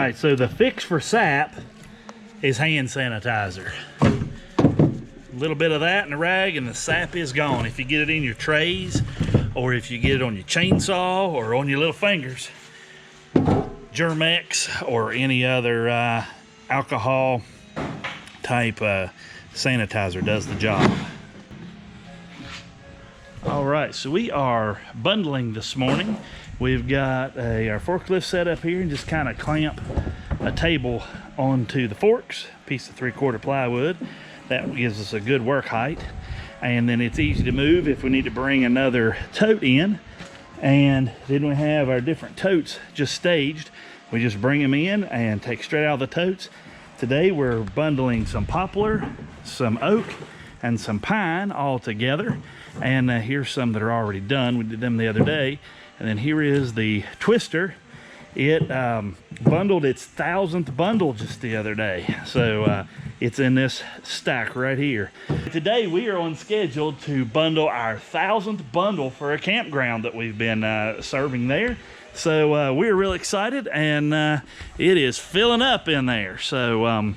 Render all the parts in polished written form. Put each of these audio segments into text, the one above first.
right, so the fix for sap is hand sanitizer. A little bit of that in a rag and the sap is gone. If you get it in your trays, or if you get it on your chainsaw or on your little fingers, Germ-X or any other alcohol type sanitizer does the job. All right, so we are bundling this morning. We've got our forklift set up here and just kind of clamp a table onto the forks, piece of 3/4 plywood. That gives us a good work height. And then it's easy to move if we need to bring another tote in. And then we have our different totes just staged. We just bring them in and take straight out of the totes. Today we're bundling some poplar, some oak, and some pine all together. And here's some that are already done. We did them the other day. And then here is the twister. It bundled its 1,000th bundle just the other day. So it's in this stack right here. Today we are on schedule to bundle our 1,000th bundle for a campground that we've been serving there. So we're real excited, and it is filling up in there. So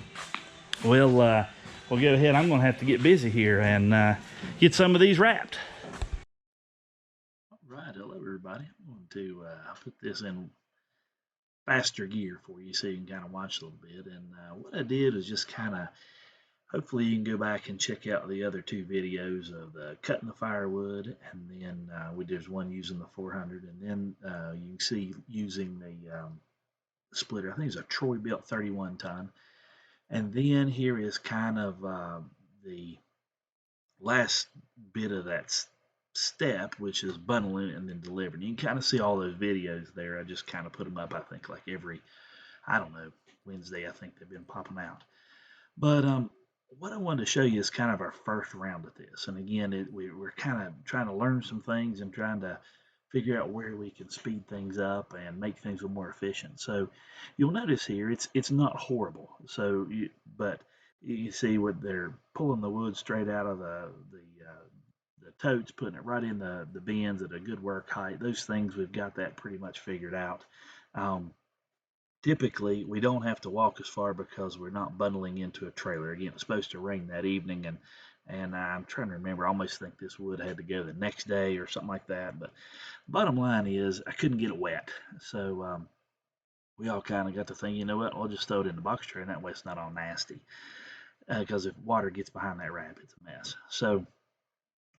we'll go ahead. I'm gonna have to get busy here and get some of these wrapped. All right, hello everybody. I'm going to put this in faster gear for you so you can kind of watch a little bit. And what I did is just kind of, hopefully you can go back and check out the other two videos of the cutting the firewood, and then there's one using the 400, and then you can see using the splitter. I think it's a Troy built 31 ton. And then here is kind of the last bit of that step, which is bundling and then delivering. You can kind of see all those videos there. I just kind of put them up, I think, like every, I don't know, Wednesday. I think they've been popping out. But what I wanted to show you is kind of our first round of this. And again, we're kind of trying to learn some things and trying to figure out where we can speed things up and make things a little more efficient. So you'll notice here, it's not horrible. So, but you see what they're pulling the wood straight out of the totes, putting it right in the bins at a good work height. Those things, we've got that pretty much figured out. Typically, we don't have to walk as far because we're not bundling into a trailer. Again, it's supposed to rain that evening, and I'm trying to remember. I almost think this wood had to go the next day or something like that. But bottom line is, I couldn't get it wet. So we all kind of got to think, you know what, I'll just throw it in the box tray, and that way it's not all nasty. Because if water gets behind that wrap, it's a mess. So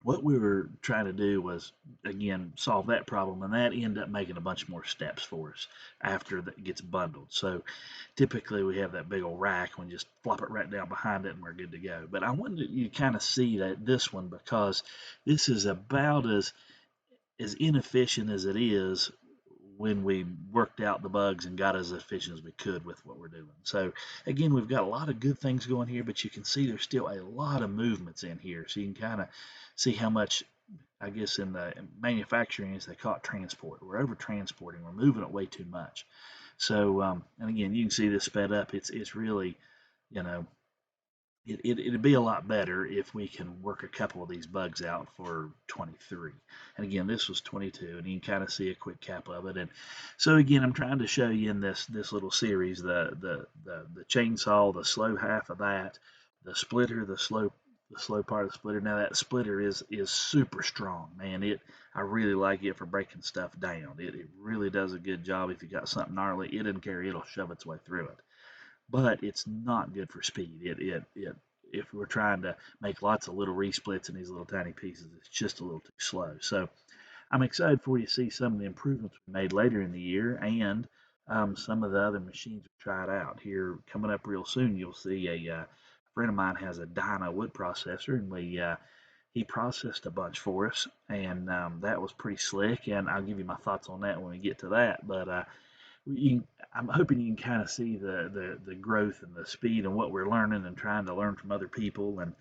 what we were trying to do was, again, solve that problem, and that ended up making a bunch more steps for us after that gets bundled. So typically we have that big old rack and we just flop it right down behind it and we're good to go. But I wanted you to kind of see that this one, because this is about as inefficient as it is when we worked out the bugs and got as efficient as we could with what we're doing. So again, we've got a lot of good things going here, but you can see there's still a lot of movements in here. So you can kind of see how much, I guess in the manufacturing, as they call it, transport. We're over transporting, we're moving it way too much. So, and again, you can see this sped up. It's really, you know, it'd be a lot better if we can work a couple of these bugs out for 23. And again, this was 22, and you can kind of see a quick cap of it. And so again, I'm trying to show you in this little series the chainsaw, the slow half of that, the splitter, the slow part of the splitter. Now that splitter is super strong, man. I really like it for breaking stuff down. It really does a good job. If you got something gnarly, it doesn't care. It'll shove its way through it. But it's not good for speed. If we're trying to make lots of little resplits in these little tiny pieces, it's just a little too slow. So I'm excited for you to see some of the improvements we made later in the year, and some of the other machines we tried out. Here coming up real soon, you'll see a friend of mine has a dyno wood processor, and he processed a bunch for us, and that was pretty slick. And I'll give you my thoughts on that when we get to that. But I'm hoping you can kind of see the growth and the speed and what we're learning and trying to learn from other people. And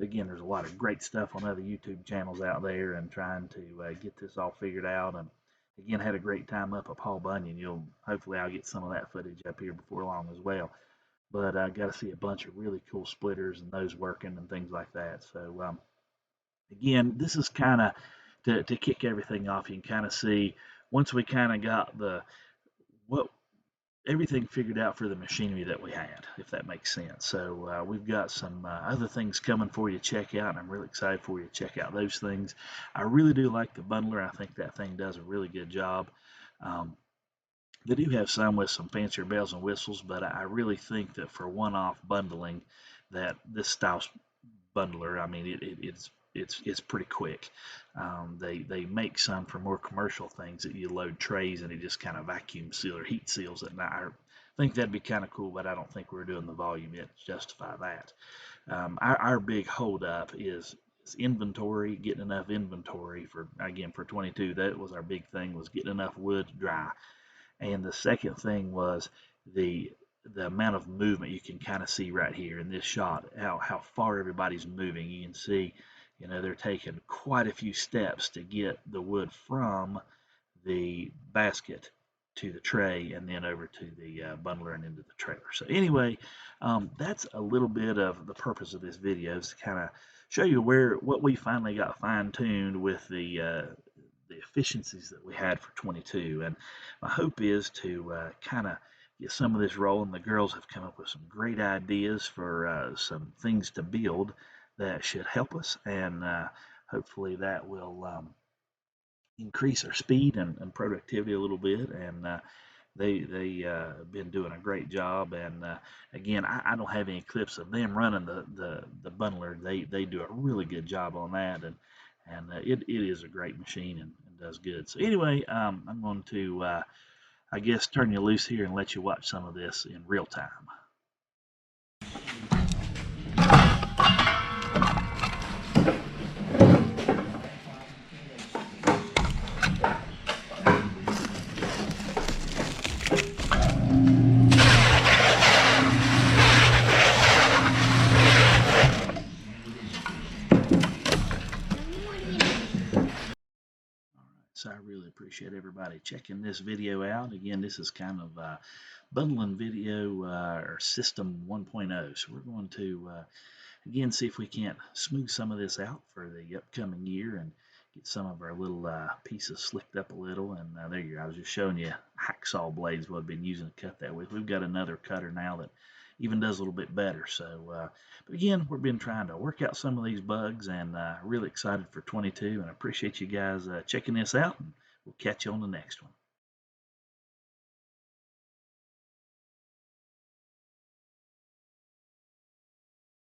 again, there's a lot of great stuff on other YouTube channels out there, and trying to get this all figured out. And again, had a great time up at Paul Bunyan. Hopefully I'll get some of that footage up here before long as well. But I got to see a bunch of really cool splitters and those working and things like that. So again, this is kind of to kick everything off. You can kind of see, once we kind of got what everything figured out for the machinery that we had, if that makes sense. So we've got some other things coming for you to check out, and I'm really excited for you to check out those things. I really do like the bundler. I think that thing does a really good job. Um, they do have some with some fancier bells and whistles, but I really think that for one-off bundling, that this style bundler, I mean, it's pretty quick. They make some for more commercial things that you load trays and it just kind of vacuum seal or heat seals it. And I think that'd be kind of cool, but I don't think we're doing the volume yet to justify that. Our big holdup is inventory, getting enough inventory for, again, for 22. That was our big thing, was getting enough wood to dry. And the second thing was the the amount of movement. You can kind of see right here in this shot how far everybody's moving. You can see, they're taking quite a few steps to get the wood from the basket to the tray and then over to the bundler and into the trailer. So anyway, that's a little bit of the purpose of this video, is to kind of show you what we finally got fine-tuned with the efficiencies that we had for 22. And my hope is to kind of get some of this rolling. The girls have come up with some great ideas for some things to build that should help us, and hopefully that will increase our speed and productivity a little bit. And they have been doing a great job. And again, I don't have any clips of them running the bundler. They do a really good job on that, and it is a great machine and does good. So anyway, I'm going to I guess turn you loose here and let you watch some of this in real time. So I really appreciate everybody checking this video out. Again, this is kind of bundling video or system 1.0. So we're going to again see if we can't smooth some of this out for the upcoming year and get some of our little pieces slicked up a little. And there you go. I was just showing you hacksaw blades what I've been using to cut that with. We've got another cutter now that even does a little bit better. So, but again, we've been trying to work out some of these bugs, and really excited for 22. And I appreciate you guys checking this out. And we'll catch you on the next one.